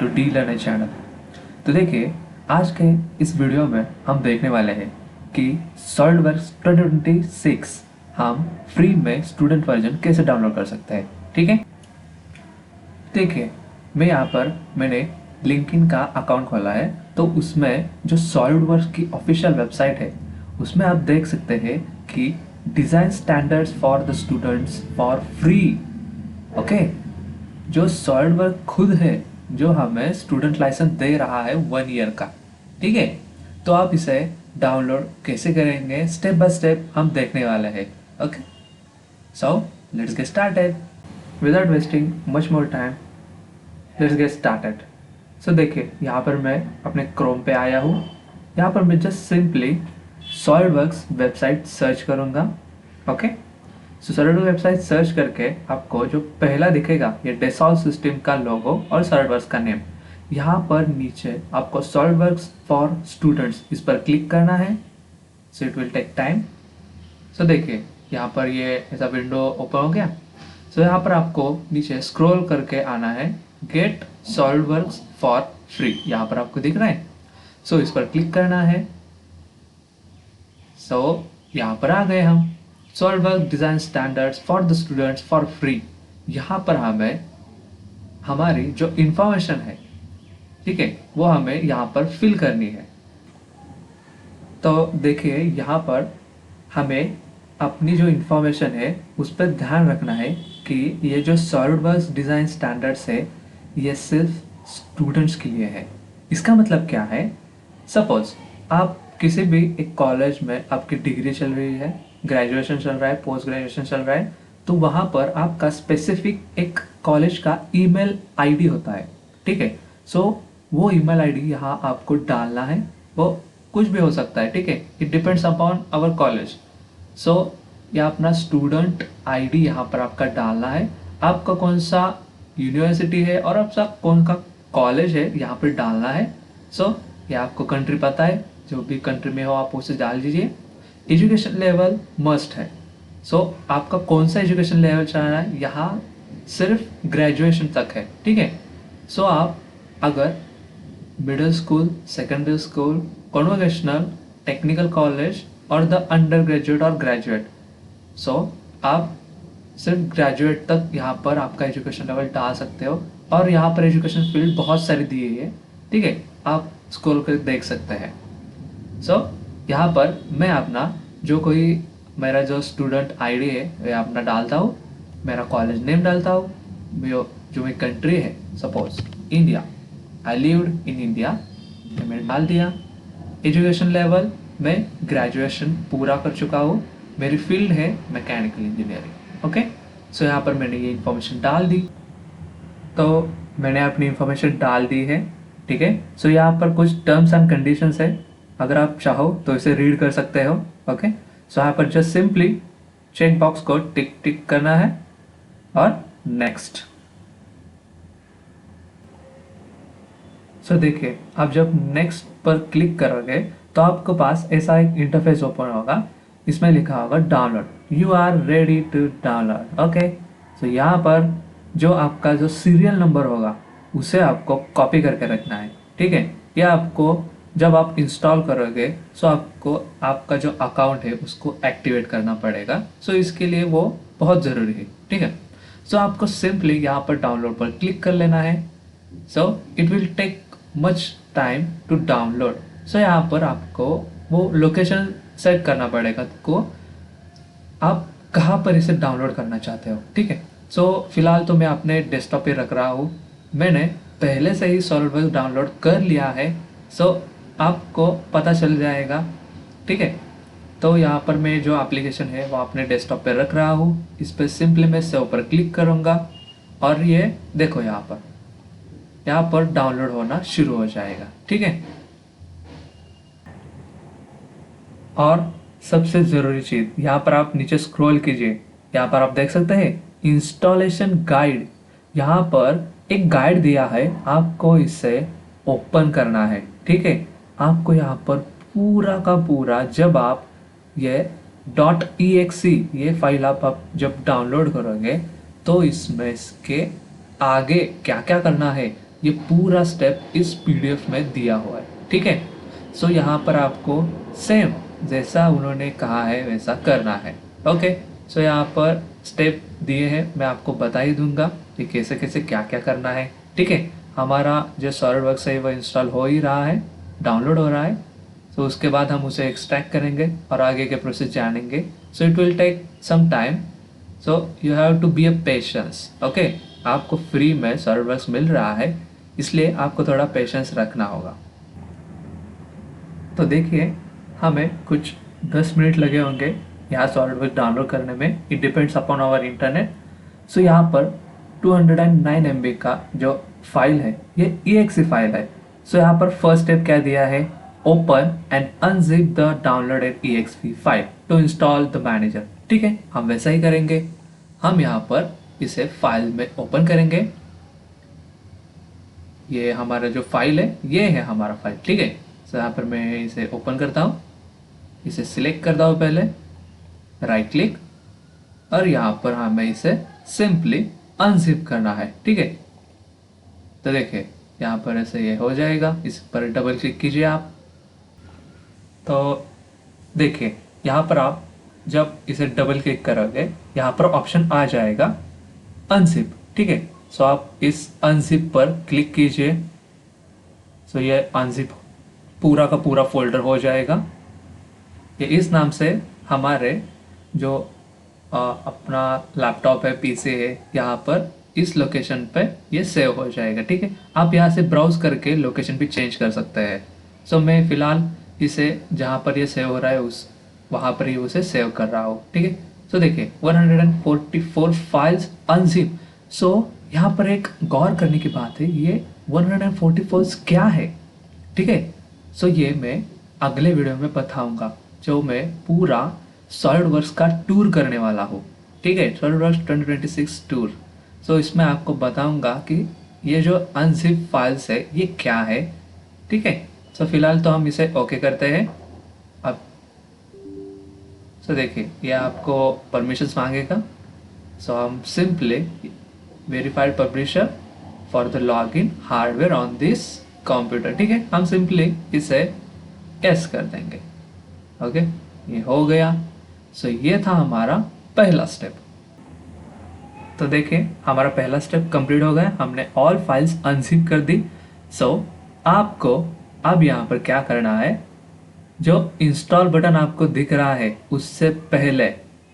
To D learner channel. तो देखिए, आज के इस वीडियो में हम देखने वाले हैं कि सॉलिडवर्क्स 2026 हम फ्री में स्टूडेंट वर्जन कैसे डाउनलोड कर सकते हैं। ठीक है, देखिए मैं यहाँ पर मैंने लिंक्डइन का अकाउंट खोला है, तो उसमें जो सॉलिडवर्क्स की ऑफिशियल वेबसाइट है उसमें आप देख सकते हैं कि design standards for the students for free. Okay, जो सॉलिडवर्क खुद है जो हमें स्टूडेंट लाइसेंस दे रहा है 1 ईयर का। ठीक है, तो आप इसे डाउनलोड कैसे करेंगे स्टेप बाय स्टेप हम देखने वाले हैं। Okay, so let's get started without wasting much more time. Let's get started. So देखिए, यहाँ पर मैं अपने क्रोम पे आया हूँ। यहाँ पर मैं just simply SolidWorks website search करूँगा। ओके, सो सॉलिडवर्क्स वेबसाइट सर्च करके आपको जो पहला दिखेगा ये डेसॉल्ट सिस्टम का लोगो और सॉलिडवर्क्स का नेम। यहाँ पर नीचे आपको सॉलिडवर्क्स फॉर स्टूडेंट्स इस पर क्लिक करना है। So it will take time. So देखिए, यहाँ पर ये ऐसा विंडो ओपन हो गया। सो यहाँ पर आपको नीचे स्क्रॉल करके आना है, गेट सॉलिडवर्क्स फॉर फ्री, यहाँ पर आपको दिख रहा है। सो इस पर क्लिक करना है। सो यहाँ पर आ गए हम, SolidWorks design standards for the students for free. यहाँ पर हमें हमारी जो इंफॉर्मेशन है, ठीक है, वो हमें यहाँ पर फिल करनी है। तो देखिए, यहाँ पर हमें अपनी जो इंफॉर्मेशन है उस पर ध्यान रखना है कि ये जो सॉलिडवर्क्स डिज़ाइन स्टैंडर्ड्स है ये सिर्फ स्टूडेंट्स के लिए है। इसका मतलब क्या है, सपोज आप किसी भी एक कॉलेज में आपकी डिग्री चल रही है, ग्रेजुएशन चल रहा है, पोस्ट ग्रेजुएशन चल रहा है, तो वहाँ पर आपका स्पेसिफिक एक कॉलेज का ईमेल आईडी होता है। ठीक है, सो वो ईमेल आईडी यहाँ आपको डालना है। वो कुछ भी हो सकता है, ठीक है, it depends upon our college. So ये अपना स्टूडेंट आईडी यहाँ पर आपका डालना है। आपका कौन सा यूनिवर्सिटी है और आपका कौन सा कॉलेज है यहाँ पर डालना है। सो ये आपको कंट्री पता है, जो भी कंट्री में हो आप उसे डाल दीजिए। एजुकेशन लेवल मस्ट है। सो आपका कौन सा एजुकेशन लेवल चल रहा है, यहाँ सिर्फ ग्रेजुएशन तक है। ठीक है, सो आप अगर middle school, secondary school, convocational, technical college और द अंडर ग्रेजुएट और ग्रेजुएट, सो आप सिर्फ ग्रेजुएट तक यहाँ पर आपका एजुकेशन लेवल डाल सकते हो। और यहाँ पर एजुकेशन फील्ड बहुत सारी दी है, ठीक है, आप स्क्रॉल कर देख सकते हैं। सो यहाँ पर मैं अपना जो कोई मेरा जो स्टूडेंट आईडी है वह अपना डालता हूँ, मेरा कॉलेज नेम डालता हूँ, जो मेरी कंट्री है suppose India, I lived in India, मैंने डाल दिया। एजुकेशन लेवल मैं ग्रेजुएशन पूरा कर चुका हूँ, मेरी फील्ड है मैकेनिकल इंजीनियरिंग। ओके, सो यहाँ पर मैंने ये इन्फॉर्मेशन डाल दी। तो मैंने अपनी इन्फॉर्मेशन डाल दी है, ठीक है। सो यहाँ पर कुछ टर्म्स एंड कंडीशंस है, अगर आप चाहो तो इसे रीड कर सकते हो। ओके, सो यहाँ पर जस्ट सिंपली चेक बॉक्स को टिक टिक करना है और नेक्स्ट। सो देखिए, आप जब नेक्स्ट पर क्लिक करोगे तो आपके पास ऐसा एक इंटरफेस ओपन होगा, इसमें लिखा होगा download, you are ready to download. Okay, so यहाँ पर जो आपका जो सीरियल नंबर होगा उसे आपको कॉपी करके रखना है। ठीक है, या आपको जब आप इंस्टॉल करोगे सो आपको आपका जो अकाउंट है उसको एक्टिवेट करना पड़ेगा। सो इसके लिए वो बहुत ज़रूरी है। ठीक है, सो आपको सिंपली यहाँ पर डाउनलोड पर क्लिक कर लेना है। So it will take much time to download. So यहाँ पर आपको वो लोकेशन सेट करना पड़ेगा को आप कहाँ पर इसे डाउनलोड करना चाहते हो। ठीक है, सो फिलहाल तो मैं अपने डेस्कटॉप पे रख रहा हूँ, मैंने पहले से ही सॉलिडवर्क्स डाउनलोड कर लिया है। सो आपको पता चल जाएगा। ठीक है, तो यहाँ पर मैं जो एप्लीकेशन है वो अपने डेस्कटॉप पे रख रहा हूँ, इस पर सिंपली मैं सेव पर क्लिक करूँगा और ये देखो यहाँ पर डाउनलोड होना शुरू हो जाएगा। ठीक है, और सबसे ज़रूरी चीज़ यहाँ पर आप नीचे स्क्रॉल कीजिए, यहाँ पर आप देख सकते हैं इंस्टॉलेशन गाइड। यहाँ पर एक गाइड दिया है, आपको इसे ओपन करना है। ठीक है, आपको यहाँ पर पूरा का पूरा जब आप ये .exe ये फाइल आप जब डाउनलोड करोगे तो इसमें इसके आगे क्या क्या करना है ये पूरा स्टेप इस पीडीएफ में दिया हुआ है, ठीक है। सो यहाँ पर आपको सेम जैसा उन्होंने कहा है वैसा करना है, ओके। सो यहाँ पर स्टेप दिए हैं, मैं आपको बता ही दूंगा कि कैसे कैसे क्या क्या करना है, ठीक है। हमारा जो सॉलिडवर्क्स है वो इंस्टॉल हो ही रहा है, डाउनलोड हो रहा है। तो उसके बाद हम उसे एक्सट्रैक्ट करेंगे और आगे के प्रोसेस जानेंगे। So it will take some time, so you have to be a patience, okay. आपको फ्री में सॉलिडवर्क्स मिल रहा है, इसलिए आपको थोड़ा पेशेंस रखना होगा। तो देखिए हमें कुछ 10 मिनट लगे होंगे यहाँ सॉलिडवर्क्स डाउनलोड करने में। It depends upon our internet. So यहाँ पर 209 MB का जो फाइल है ये exe फाइल है। सो यहाँ पर फर्स्ट स्टेप क्या दिया है, open and unzip the downloaded exe file to install the manager, ठीक है। हम वैसा ही करेंगे। हम यहाँ पर इसे फाइल में ओपन करेंगे। ये हमारा जो फाइल है ये है हमारा फाइल, ठीक है। सो यहाँ पर मैं इसे ओपन करता हूँ, इसे सिलेक्ट करता हूँ पहले, राइट क्लिक, और यहाँ पर हमें इसे सिंपली अनजिप करना है, ठीक है। तो देखिए यहाँ पर ऐसे ये हो जाएगा, इस पर डबल क्लिक कीजिए आप। तो देखिए यहाँ पर आप जब इसे डबल क्लिक करोगे यहाँ पर ऑप्शन आ जाएगा अनजिप, ठीक है। सो आप इस अनजिप पर क्लिक कीजिए। सो ये अनजिप पूरा का पूरा फोल्डर हो जाएगा। ये इस नाम से हमारे जो अपना लैपटॉप है, पीसी है, यहाँ पर इस लोकेशन पे ये सेव हो जाएगा, ठीक है। आप यहाँ से ब्राउज करके लोकेशन भी चेंज कर सकते हैं। सो मैं फिलहाल इसे जहाँ पर ये सेव हो रहा है उस वहाँ पर ही उसे सेव कर रहा हूँ, ठीक है। सो देखिए 144 फाइल्स अनजिप। सो यहाँ पर एक गौर करने की बात है, ये 144 क्या है, ठीक है। सो ये मैं अगले वीडियो में बताऊंगा, जो मैं पूरा सॉलिडवर्क्स का टूर करने वाला हूँ, ठीक है। SolidWorks 2026 tour. सो इसमें आपको बताऊंगा कि ये जो अनजिप फाइल्स है ये क्या है, ठीक है। सो फिलहाल तो हम इसे ओके करते हैं अब। सो देखिए ये आपको परमिशंस मांगेगा। सो हम simply verified publisher for the login hardware on this computer, ठीक है। हम सिंपली इसे यस कर देंगे, ओके। ये हो गया। सो ये था हमारा पहला स्टेप। तो देखिए हमारा पहला स्टेप कंप्लीट हो गया, हमने ऑल फाइल्स अनजिप कर दी। सो आपको अब यहाँ पर क्या करना है, जो इंस्टॉल बटन आपको दिख रहा है उससे पहले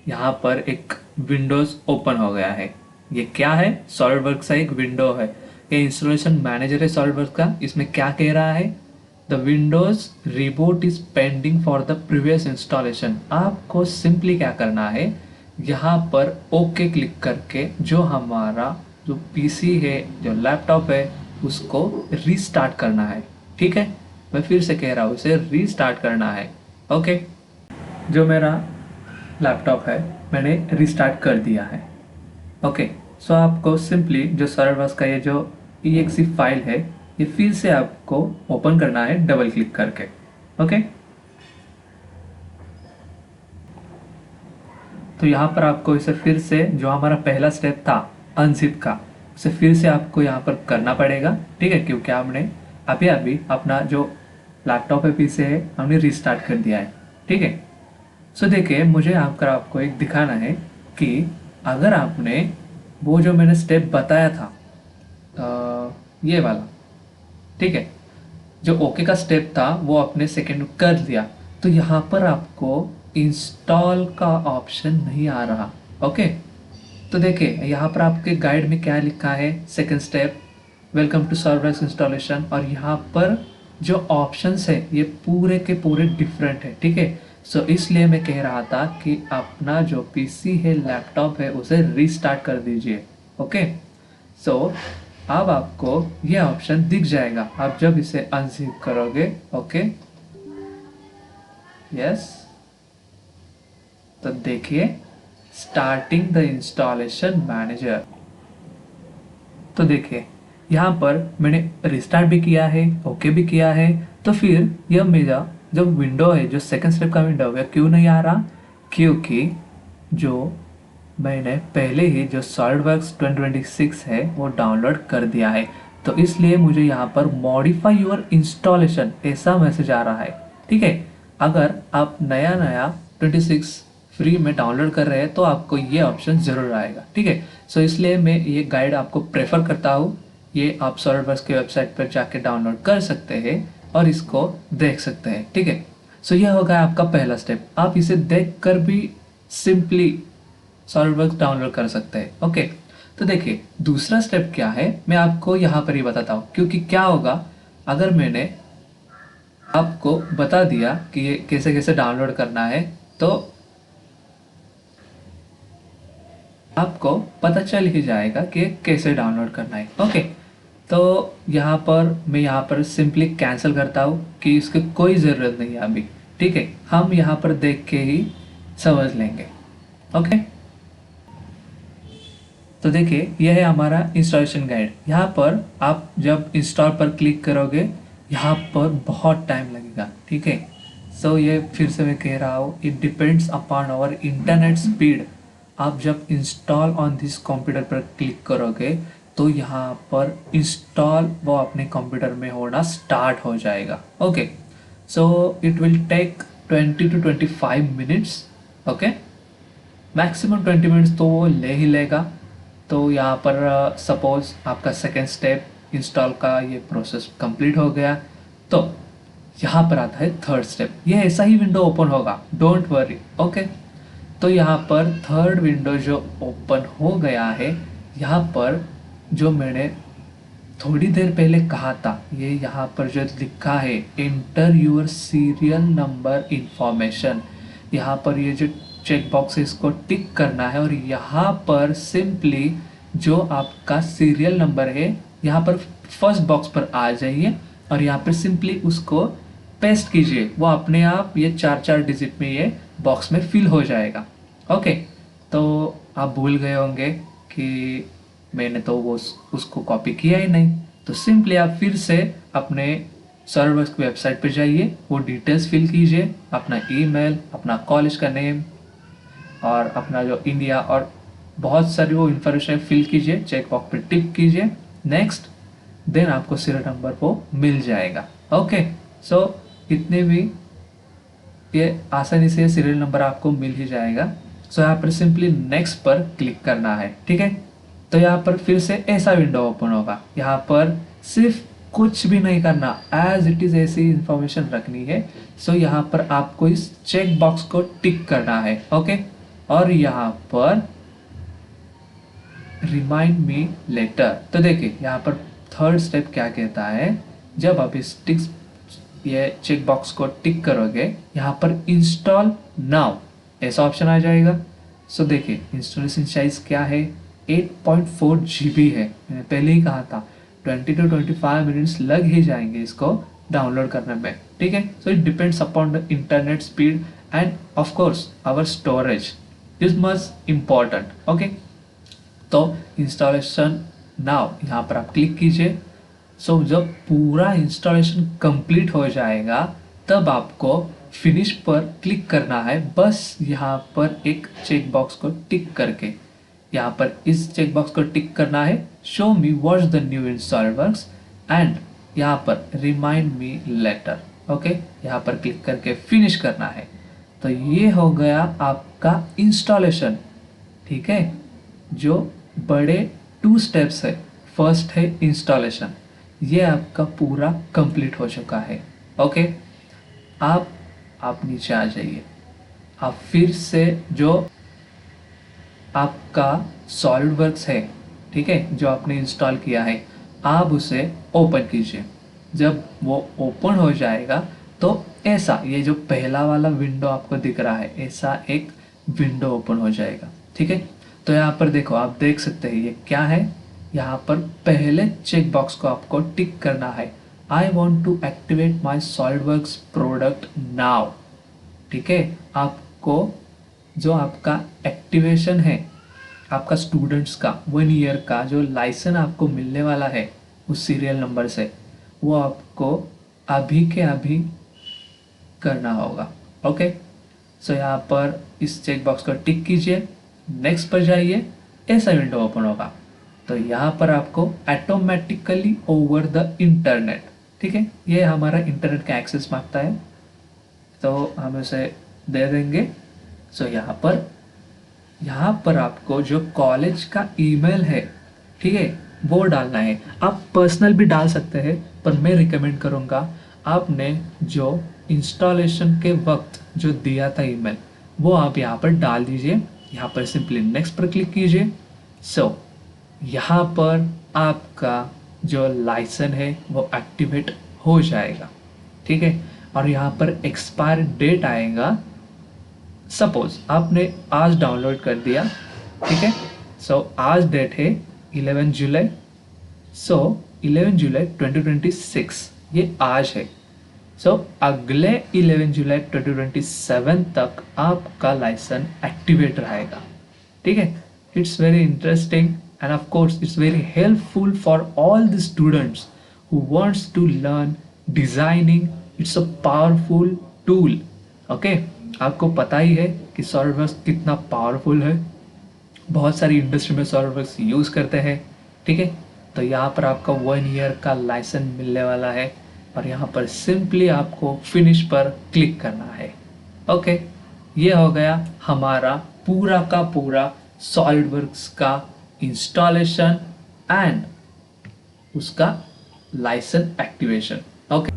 यहाँ पर एक विंडोज ओपन हो गया है। ये क्या है, सॉलिडवर्क्स का एक विंडो है, ये इंस्टॉलेशन मैनेजर है सॉलिडवर्क्स का। इसमें क्या कह रहा है, the Windows reboot is pending for the previous installation. आपको सिंपली क्या करना है, यहाँ पर ओके क्लिक करके जो हमारा जो पीसी है, जो लैपटॉप है, उसको रीस्टार्ट करना है, ठीक है। मैं फिर से कह रहा हूँ, इसे रीस्टार्ट करना है, ओके। जो मेरा लैपटॉप है मैंने रीस्टार्ट कर दिया है, ओके। सो आपको सिंपली जो सॉलिडवर्क्स का ये जो exe फाइल है ये फिर से आपको ओपन करना है डबल क्लिक करके, ओके। तो यहाँ पर आपको इसे फिर से जो हमारा पहला स्टेप था अनजिप का, उसे फिर से आपको यहाँ पर करना पड़ेगा, ठीक है, क्योंकि हमने अभी अभी अपना जो लैपटॉप है पीसी है हमने रीस्टार्ट कर दिया है, ठीक है। सो देखिए मुझे आपको एक दिखाना है कि अगर आपने वो जो मैंने स्टेप बताया था ये वाला, ठीक है, जो ओके का स्टेप था वो आपने सेकेंड कर दिया, तो यहाँ पर आपको इंस्टॉल का ऑप्शन नहीं आ रहा, ओके। तो देखिए यहाँ पर आपके गाइड में क्या लिखा है, second step welcome to SolidWorks installation, और यहाँ पर जो ऑप्शंस है ये पूरे के पूरे डिफरेंट है, ठीक है। सो इसलिए मैं कह रहा था कि अपना जो पीसी है, लैपटॉप है, उसे रीस्टार्ट कर दीजिए, ओके। सो अब आपको ये ऑप्शन दिख जाएगा आप जब इसे अनजिप करोगे, ओके, यस। तो देखिए स्टार्टिंग द इंस्टॉलेशन मैनेजर। तो देखिए यहाँ पर मैंने रिस्टार्ट भी किया है, ओके भी किया है, तो फिर यह मेरा जो विंडो है, जो सेकंड स्टेप का विंडो है, क्यों नहीं आ रहा, क्योंकि जो मैंने पहले ही जो सॉलिडवर्क्स 2026 है वो डाउनलोड कर दिया है। तो इसलिए मुझे यहाँ पर मॉडिफाई योर इंस्टॉलेशन ऐसा मैसेज आ रहा है। ठीक है, अगर आप नया नया 26 फ्री में डाउनलोड कर रहे हैं तो आपको ये ऑप्शन ज़रूर आएगा। ठीक है, सो इसलिए मैं ये गाइड आपको प्रेफर करता हूँ। ये आप सॉलिडवर्क्स की वेबसाइट पर जाके डाउनलोड कर सकते हैं और इसको देख सकते हैं। ठीक है, सो यह होगा आपका पहला स्टेप। आप इसे देख कर भी सिंपली सॉलिडवर्क्स डाउनलोड कर सकते हैं। ओके, तो देखिए दूसरा स्टेप क्या है मैं आपको यहाँ पर ही बताता हूँ, क्योंकि क्या होगा अगर मैंने आपको बता दिया कि ये कैसे कैसे डाउनलोड करना है तो आपको पता चल ही जाएगा कि कैसे डाउनलोड करना है। ओके, तो यहाँ पर मैं यहाँ पर सिंपली कैंसिल करता हूँ कि इसकी कोई ज़रूरत नहीं है अभी। ठीक है, हम यहाँ पर देख के ही समझ लेंगे। ओके, तो देखिए यह है हमारा इंस्टॉलेशन गाइड। यहाँ पर आप जब इंस्टॉल पर क्लिक करोगे यहाँ पर बहुत टाइम लगेगा। ठीक है, सो ये फिर से मैं कह रहा हूँ, it depends upon our internet speed. आप जब इंस्टॉल ऑन दिस कंप्यूटर पर क्लिक करोगे तो यहाँ पर इंस्टॉल वो अपने कंप्यूटर में होना स्टार्ट हो जाएगा। Okay, so it will take 20 to 25 minutes. Okay, maximum 20 minutes तो वो ले ही लेगा। तो यहाँ पर सपोज आपका सेकेंड स्टेप इंस्टॉल का ये प्रोसेस कंप्लीट हो गया, तो यहाँ पर आता है थर्ड स्टेप। ये ऐसा ही विंडो ओपन होगा, डोंट वरी। ओके, तो यहाँ पर थर्ड विंडो जो ओपन हो गया है, यहाँ पर जो मैंने थोड़ी देर पहले कहा था, ये यहाँ पर जो लिखा है enter your serial number information, यहाँ पर ये जो चेक बॉक्स है इसको टिक करना है और यहाँ पर सिंपली जो आपका सीरियल नंबर है यहाँ पर फर्स्ट बॉक्स पर आ जाइए और यहाँ पर सिंपली उसको पेस्ट कीजिए। वो अपने आप ये 4 डिजिट में ये बॉक्स में फिल हो जाएगा। ओके, तो आप भूल गए होंगे कि मैंने तो वो उसको कॉपी किया ही नहीं, तो सिंपली आप फिर से अपने सॉलिडवर्क्स की वेबसाइट पर जाइए, वो डिटेल्स फिल कीजिए, अपना ईमेल, अपना कॉलेज का नेम और अपना जो इंडिया और बहुत सारी वो इन्फॉर्मेशन फिल कीजिए, चेक बॉक्स पे टिक कीजिए, नेक्स्ट, देन आपको सीरियल नंबर वो मिल जाएगा। ओके, सो इतने भी ये आसानी से सीरियल नंबर आपको मिल ही जाएगा। सो यहाँ पर सिंपली नेक्स्ट पर क्लिक करना है। ठीक है, तो यहाँ पर फिर से ऐसा विंडो ओपन होगा। यहाँ पर सिर्फ कुछ भी नहीं करना, एज इट इज ऐसी इंफॉर्मेशन रखनी है। सो यहाँ पर आपको इस चेक बॉक्स को टिक करना है। ओके, और यहाँ पर रिमाइंड मी लेटर, तो देखिए यहाँ पर थर्ड स्टेप क्या कहता है, जब आप इस टिक ये चेक बॉक्स को टिक करोगे यहाँ पर इंस्टॉल नाउ ऐसा ऑप्शन आ जाएगा। सो देखिए इंस्टॉलेशन साइज क्या है, 8.4 GB है। मैंने पहले ही कहा था 20 to 25 मिनट्स लग ही जाएंगे इसको डाउनलोड करने में। ठीक है, so it depends upon the internet speed and of course our storage is much important. Okay, तो इंस्टॉलेशन नाउ यहाँ पर आप क्लिक कीजिए। सो जब पूरा इंस्टॉलेशन कंप्लीट हो जाएगा तब आपको फिनिश पर क्लिक करना है। बस यहाँ पर एक चेक बॉक्स को टिक करके, यहाँ पर इस चेक बॉक्स को टिक करना है, show me what's the new in SolidWorks and यहाँ पर रिमाइंड मी लेटर। ओके, यहाँ पर क्लिक करके फिनिश करना है। तो ये हो गया आपका इंस्टॉलेशन। ठीक है, जो बड़े 2 स्टेप्स है, फर्स्ट है इंस्टॉलेशन, ये आपका पूरा कंप्लीट हो चुका है। ओके, आप नीचे आ जाइए। आप फिर से जो आपका सॉलिडवर्क्स है, ठीक है, जो आपने इंस्टॉल किया है, आप उसे ओपन कीजिए। जब वो ओपन हो जाएगा तो ऐसा ये जो पहला वाला विंडो आपको दिख रहा है, ऐसा एक विंडो ओपन हो जाएगा। ठीक है, तो यहाँ पर देखो, आप देख सकते हैं ये क्या है। यहाँ पर पहले चेक बॉक्स को आपको टिक करना है, I want to activate my SolidWorks product now. ठीक है, आपको जो आपका एक्टिवेशन है आपका स्टूडेंट्स का 1 ईयर का जो लाइसेंस आपको मिलने वाला है उस सीरियल नंबर से, वो आपको अभी के अभी करना होगा। ओके, सो यहाँ पर इस चेक बॉक्स को टिक कीजिए, नेक्स्ट पर जाइए, ऐसा विंडो ओपन होगा। तो यहाँ पर आपको ऑटोमेटिकली ओवर द इंटरनेट, ठीक है, ये हमारा इंटरनेट का एक्सेस मांगता है, तो हम उसे दे देंगे। सो यहाँ पर आपको जो कॉलेज का ईमेल है, ठीक है, वो डालना है। आप पर्सनल भी डाल सकते हैं, पर मैं रिकमेंड करूँगा आपने जो इंस्टॉलेशन के वक्त जो दिया था ईमेल, वो आप यहाँ पर डाल दीजिए। यहाँ पर सिंपली नेक्स्ट पर क्लिक कीजिए। सो यहाँ पर आपका जो लाइसेंस है वो एक्टिवेट हो जाएगा, ठीक है। और यहाँ पर एक्सपायर डेट आएगा। सपोज आपने आज डाउनलोड कर दिया, ठीक है। सो आज डेट है 11 जुलाई। सो 11 जुलाई 2026 ये आज है। सो अगले 11 जुलाई 2027 तक आपका लाइसेंस एक्टिवेट रहेगा, ठीक है। It's very interesting and of course it's very helpful for all the students who wants to learn designing. It's a powerful tool, okay. आपको पता ही है कि सॉलिडवर्क्स कितना पावरफुल है, बहुत सारी इंडस्ट्री में सॉलिडवर्क्स यूज़ करते हैं, ठीक है। तो यहाँ पर आपका 1 ईयर का लाइसेंस मिलने वाला है और यहाँ पर सिंपली आपको फिनिश पर क्लिक करना है, ओके। ये हो गया हमारा पूरा का पूरा सॉलिडवर्क्स का इंस्टॉलेशन एंड उसका लाइसेंस एक्टिवेशन, ओके।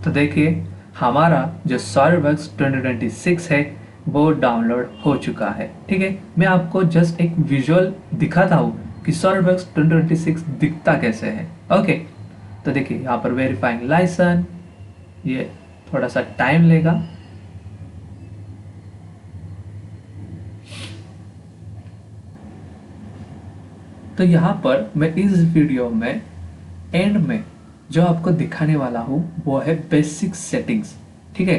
तो देखिए हमारा जो सॉलिडवर्क्स 2026 है वो डाउनलोड हो चुका है, ठीक है। मैं आपको जस्ट एक विजुअल दिखाता हूँ कि सॉलिडवर्क्स 2026 दिखता कैसे है, ओके। तो देखिए यहाँ पर वेरीफाइंग लाइसेंस, ये थोड़ा सा टाइम लेगा। तो यहाँ पर मैं इस वीडियो में एंड में जो आपको दिखाने वाला हूँ वो है बेसिक सेटिंग्स, ठीक है।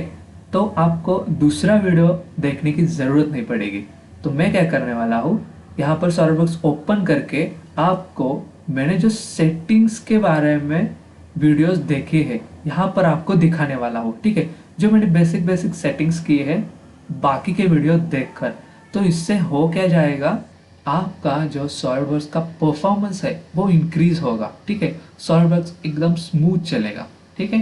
तो आपको दूसरा वीडियो देखने की ज़रूरत नहीं पड़ेगी। तो मैं क्या करने वाला हूँ, यहाँ पर सॉलिडवर्क्स ओपन करके आपको मैंने जो सेटिंग्स के बारे में वीडियोस देखी है यहाँ पर आपको दिखाने वाला हूँ, ठीक है। जो मैंने बेसिक सेटिंग्स की है बाकी के वीडियो देखकर, तो इससे हो क्या जाएगा, आपका जो सॉलिडवर्क्स का परफॉर्मेंस है वो इंक्रीज होगा, ठीक है। सॉलिडवर्क्स एकदम स्मूथ चलेगा, ठीक है।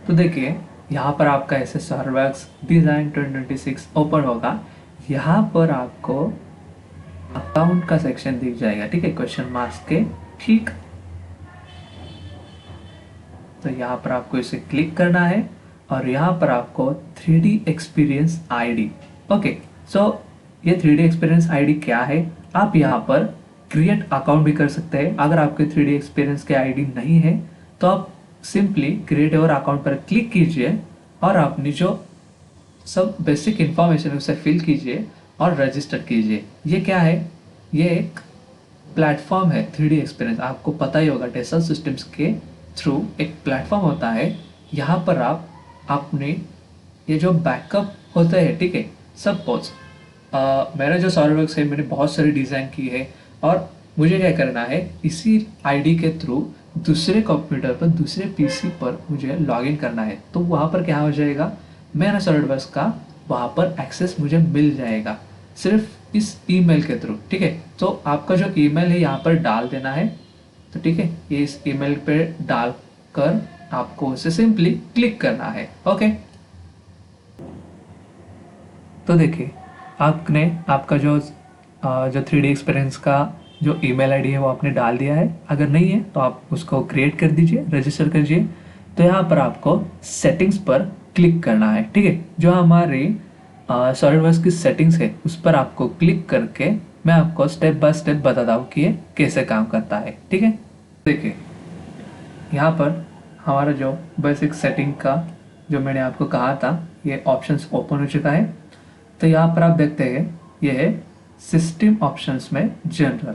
तो देखिए यहाँ पर आपका ऐसे सॉलिडवर्क्स डिजाइन 2026 ओपन होगा। यहाँ पर आपको अकाउंट का सेक्शन दिख जाएगा, ठीक है, क्वेश्चन मार्क्स के ठीक। तो यहाँ पर आपको इसे क्लिक करना है और यहाँ पर आपको 3D एक्सपीरियंस आईडी, ओके। सो ये 3D एक्सपीरियंस आईडी क्या है, आप यहाँ पर क्रिएट अकाउंट भी कर सकते हैं। अगर आपके 3D एक्सपीरियंस के आईडी नहीं है तो आप सिंपली क्रिएट योर अकाउंट पर क्लिक कीजिए और अपनी जो सब बेसिक इंफॉर्मेशन है उसे फिल कीजिए और रजिस्टर कीजिए। ये क्या है, ये एक प्लेटफॉर्म है 3D एक्सपीरियंस, आपको पता ही होगा टेसल सिस्टम्स के थ्रू एक प्लेटफॉर्म होता है। यहाँ पर आप अपने ये जो बैकअप होता है, ठीक है, सपोज मेरा जो सॉलिडवर्क्स है मैंने बहुत सारी डिज़ाइन की है और मुझे क्या करना है, इसी आईडी के थ्रू दूसरे कंप्यूटर पर दूसरे पीसी पर मुझे लॉगिन करना है। तो वहाँ पर क्या हो जाएगा, मेरा सॉलिडवर्क्स का वहाँ पर एक्सेस मुझे मिल जाएगा सिर्फ इस ईमेल के थ्रू, ठीक है। तो आपका जो ईमेल है यहाँ पर डाल देना है, तो ठीक है, ये इस ईमेल पे डालकर आपको उसे सिंपली क्लिक करना है, ओके। तो देखिए आपने आपका जो 3D एक्सपीरियंस का जो ईमेल आईडी है वो आपने डाल दिया है। अगर नहीं है तो आप उसको क्रिएट कर दीजिए, रजिस्टर कीजिए। तो यहाँ पर आपको सेटिंग्स पर क्लिक करना है, ठीक है। जो हमारी सॉलिडवर्क्स की सेटिंग्स है उस पर आपको क्लिक करके मैं आपको स्टेप बाय स्टेप बताता हूँ कि ये कैसे काम करता है, ठीक है। देखिए यहाँ पर हमारा जो बेसिक सेटिंग का जो मैंने आपको कहा था ये ऑप्शंस ओपन हो चुका है। तो यहाँ पर आप देखते हैं ये है सिस्टम ऑप्शंस में जनरल,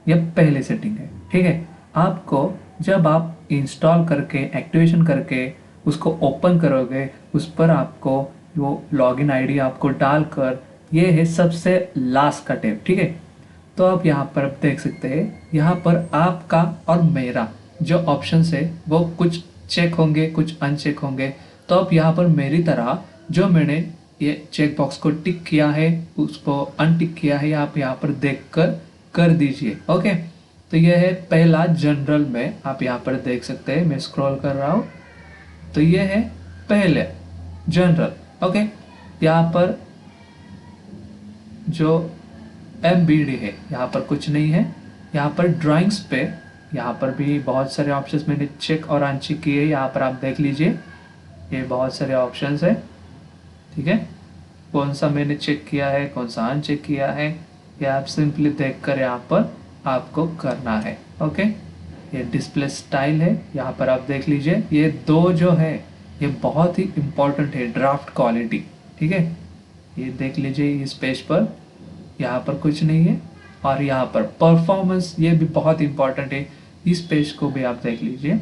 ये पहली सेटिंग है, ठीक है। आपको जब आप इंस्टॉल करके एक्टिवेशन करके उसको ओपन करोगे उस पर आपको वो लॉगिन आईडी आपको डालकर, ये है सबसे लास्ट का टैब, ठीक है। तो आप यहाँ पर देख सकते हैं, यहाँ पर आपका और मेरा जो ऑप्शंस है वो कुछ चेक होंगे कुछ अनचेक होंगे। तो आप यहाँ पर मेरी तरह जो मैंने ये चेक बॉक्स को टिक किया है, उसको अनटिक किया है, आप यहाँ पर देख कर दीजिए। ओके, तो यह है पहला जनरल में, आप यहाँ पर देख सकते हैं, मैं स्क्रॉल कर रहा हूँ, तो यह है पहले जनरल। ओके, यहाँ पर जो MBD है यहाँ पर कुछ नहीं है। यहाँ पर ड्राइंग्स पे यहाँ पर भी बहुत सारे ऑप्शंस मैंने चेक और अनचेक किए, यहाँ पर आप देख लीजिए, ये बहुत सारे ऑप्शंस है। ठीक है, कौन सा मैंने चेक किया है, कौन सा अनचेक किया है, ये आप सिंपली देखकर यहाँ पर आपको करना है। ओके, ये डिस्प्ले स्टाइल है, यहाँ पर आप देख लीजिए, ये दो जो है ये बहुत ही इम्पोर्टेंट है, ड्राफ्ट क्वालिटी। ठीक है, ये देख लीजिए इस पेज पर, यहाँ पर कुछ नहीं है। और यहाँ पर परफॉर्मेंस, ये भी बहुत इंपॉर्टेंट है, इस पेज को भी आप देख लीजिए।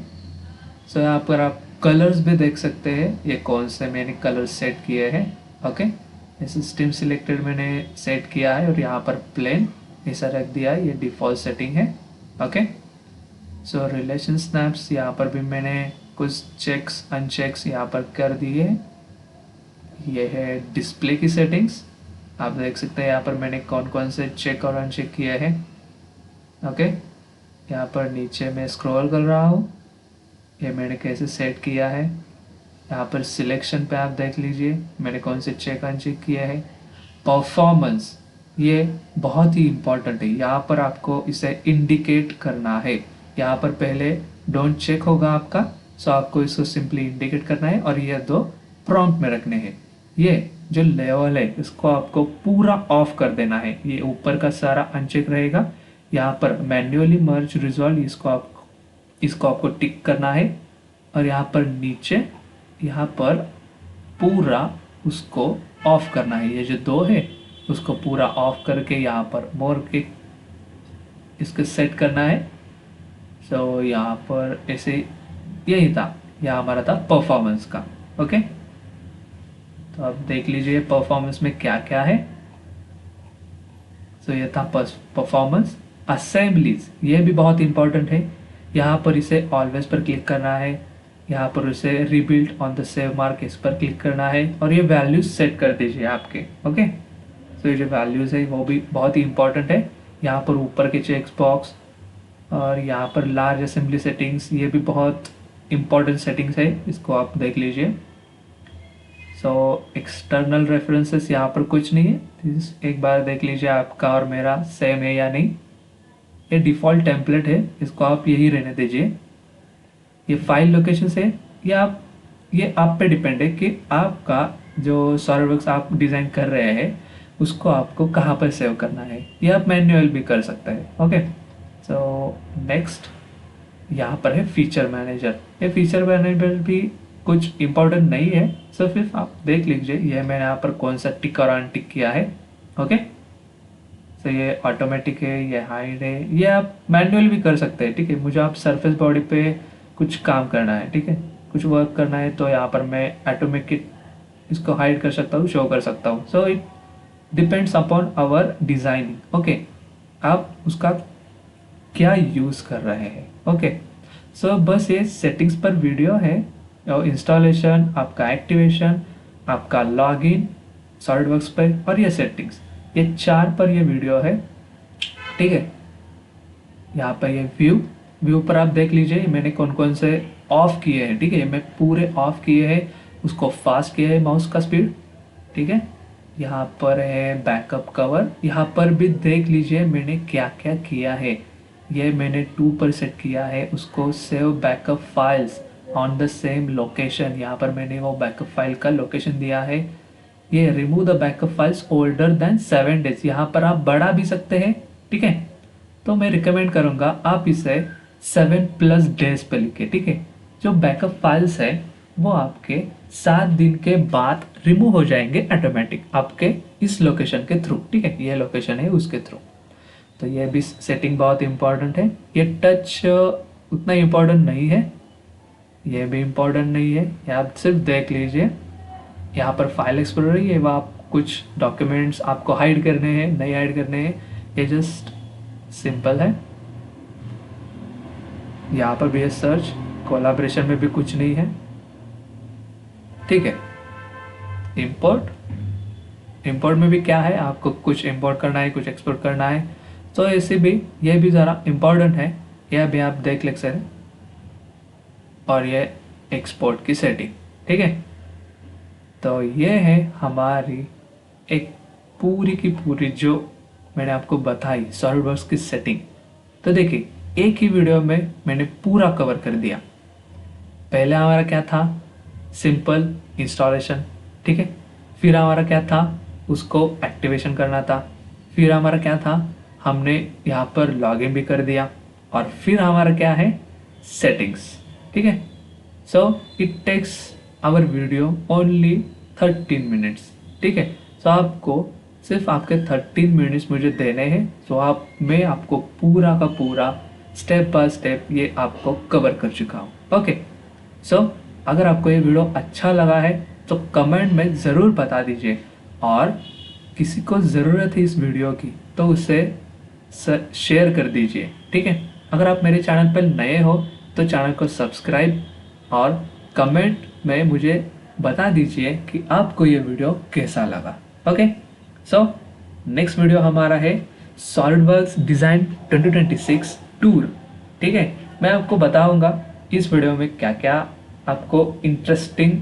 सो यहाँ पर आप कलर्स भी देख सकते हैं, ये कौन से मैंने कलर सेट किए हैं। ओके, जैसे स्ट्रीम सिलेक्टेड मैंने सेट किया है और यहाँ पर प्लेन ऐसा रख दिया है, ये डिफ़ॉल्ट सेटिंग है। ओके, सो रिलेशन स्नैप्स, यहाँ पर भी मैंने कुछ चेक्स अनचेक्स यहाँ पर कर दिए। ये है डिस्प्ले की सेटिंग्स, आप देख सकते हैं यहाँ पर मैंने कौन कौन से चेक और अनचेक किए हैं। ओके, यहाँ पर नीचे मैं स्क्रॉल कर रहा हूँ, ये मैंने कैसे सेट किया है। यहाँ पर सिलेक्शन पे आप देख लीजिए मैंने कौन से चेक अनचेक किए हैं। परफॉर्मेंस, ये बहुत ही इम्पॉर्टेंट है, यहाँ पर आपको इसे इंडिकेट करना है। यहाँ पर पहले डोंट चेक होगा आपका, सो आपको इसको सिंपली इंडिकेट करना है और ये दो प्रॉम्प्ट में रखने हैं। ये जो लेवल है इसको आपको पूरा ऑफ कर देना है, ये ऊपर का सारा अनचेक रहेगा। यहाँ पर मैन्युअली मर्ज रिजॉल्व, इसको आपको टिक करना है और यहाँ पर नीचे यहाँ पर पूरा उसको ऑफ करना है, ये जो दो है उसको पूरा ऑफ करके यहाँ पर मोर के इसको सेट करना है। सो यहाँ पर ऐसे यही था, यह हमारा था परफॉर्मेंस का। ओके, तो अब देख लीजिए परफॉर्मेंस में क्या क्या है। तो ये था परफॉर्मेंस। असेंबलीज, ये भी बहुत इंपॉर्टेंट है, यहाँ पर इसे ऑलवेज पर क्लिक करना है, यहाँ पर इसे rebuild on the save mark इस पर क्लिक करना है और ये वैल्यूज सेट कर दीजिए आपके। ओके, तो ये जो वैल्यूज है वो भी बहुत ही इंपॉर्टेंट है। यहाँ पर ऊपर के चेक बॉक्स और यहाँ पर लार्ज असेंबली सेटिंग्स, ये भी बहुत इंपॉर्टेंट सेटिंग्स है, इसको आप देख लीजिए। सो एक्सटर्नल रेफरेंसेस यहाँ पर कुछ नहीं है, एक बार देख लीजिए आपका और मेरा सेम है या नहीं। ये डिफ़ॉल्ट टेम्पलेट है, इसको आप यही रहने दीजिए। ये फाइल लोकेशन है, ये आप पे डिपेंड है कि आपका जो सॉलिडवर्क्स आप डिज़ाइन कर रहे हैं उसको आपको कहाँ पर सेव करना है, ये आप मैन्युअल भी कर सकते हैं। ओके, सो नेक्स्ट यहाँ पर है फीचर मैनेजर। ये फीचर मैनेजर भी कुछ इंपॉर्टेंट नहीं है, सो फिर आप देख लीजिए ये मैंने यहाँ पर कौन सा टिक और अनटिक किया है। ओके, तो ये ऑटोमेटिक है, ये हाइड है, ये आप मैनुअल भी कर सकते हैं। ठीक है, मुझे आप सरफेस बॉडी पे कुछ काम करना है, ठीक है, कुछ वर्क करना है, तो यहाँ पर मैं ऑटोमेटिक इसको हाइड कर सकता हूँ, शो कर सकता हूँ। So it depends upon our designing. Okay, आप उसका क्या यूज़ कर रहे हैं। ओके, सो बस ये सेटिंग्स पर वीडियो है, और इंस्टॉलेशन, आपका एक्टिवेशन, आपका लॉगिन सॉलिडवर्क्स पर और ये सेटिंग्स, ये 4 पर ये वीडियो है। ठीक है, यहाँ पर ये व्यू पर आप देख लीजिए मैंने कौन कौन से ऑफ किए हैं। ठीक है, मैं पूरे ऑफ किए हैं, उसको फास्ट किया है माउस का स्पीड। ठीक है, यहाँ पर है बैकअप कवर, यहाँ पर भी देख लीजिए मैंने क्या क्या किया है। ये मैंने 2 पर सेट किया है, उसको save backup files on the same location, यहाँ पर मैंने वो बैकअप फाइल का लोकेशन दिया है। ये remove the backup files older than 7 days, यहाँ पर आप बढ़ा भी सकते हैं। ठीक है, तो मैं रिकमेंड करूँगा आप इसे 7+ डेज पे लिखे। ठीक है, जो बैकअप फाइल्स है वो आपके 7 दिन के बाद रिमूव हो जाएंगे ऑटोमेटिक आपके इस लोकेशन के थ्रू। ठीक है, ये लोकेशन है उसके थ्रू, तो ये भी सेटिंग बहुत इंपॉर्टेंट है। ये टच उतना इम्पोर्टेंट नहीं है, ये भी इम्पोर्टेंट नहीं है, ये आप सिर्फ देख लीजिए। यहाँ पर फाइल एक्सप्लोरर है, ये वो आप कुछ डॉक्यूमेंट्स आपको हाइड करने हैं, नहीं हाइड करने हैं, ये जस्ट सिंपल है। यहाँ पर भी है सर्च, कोलैबोरेशन में भी कुछ नहीं है। ठीक है, इंपोर्ट इंपोर्ट में भी क्या है, आपको कुछ इंपोर्ट करना है, कुछ एक्सपोर्ट करना है, तो ऐसे भी ये भी ज़रा इम्पोर्टेंट है, यह भी आप देख ले सकते हैं। और ये एक्सपोर्ट की सेटिंग, ठीक है। तो ये है हमारी एक पूरी की पूरी जो मैंने आपको बताई सॉलिडवर्क्स की सेटिंग। तो देखिए एक ही वीडियो में मैंने पूरा कवर कर दिया। पहले हमारा क्या था, सिंपल इंस्टॉलेशन, ठीक है। फिर हमारा क्या था, उसको एक्टिवेशन करना था। फिर हमारा क्या था, हमने यहाँ पर लॉगिन भी कर दिया। और फिर हमारा क्या है, सेटिंग्स, ठीक है। So it takes our video only 13 minutes, ठीक है। सो आपको सिर्फ आपके 13 मिनट्स मुझे देने हैं। सो मैं आपको पूरा का पूरा स्टेप बाय स्टेप ये आपको कवर कर चुका हूँ। ओके, सो अगर आपको ये वीडियो अच्छा लगा है तो कमेंट में ज़रूर बता दीजिए, और किसी को ज़रूरत है इस वीडियो की तो उसे शेयर कर दीजिए, ठीक है। अगर आप मेरे चैनल पर नए हो तो चैनल को सब्सक्राइब, और कमेंट में मुझे बता दीजिए कि आपको ये वीडियो कैसा लगा। ओके, सो नेक्स्ट वीडियो हमारा है सॉलिडवर्क्स डिज़ाइन 2026 टूर, ठीक है। मैं आपको बताऊंगा इस वीडियो में क्या क्या आपको इंटरेस्टिंग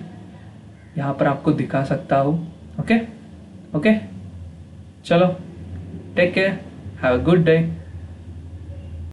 यहाँ पर आपको दिखा सकता हूँ। ओके ओके, चलो take care, have a good day.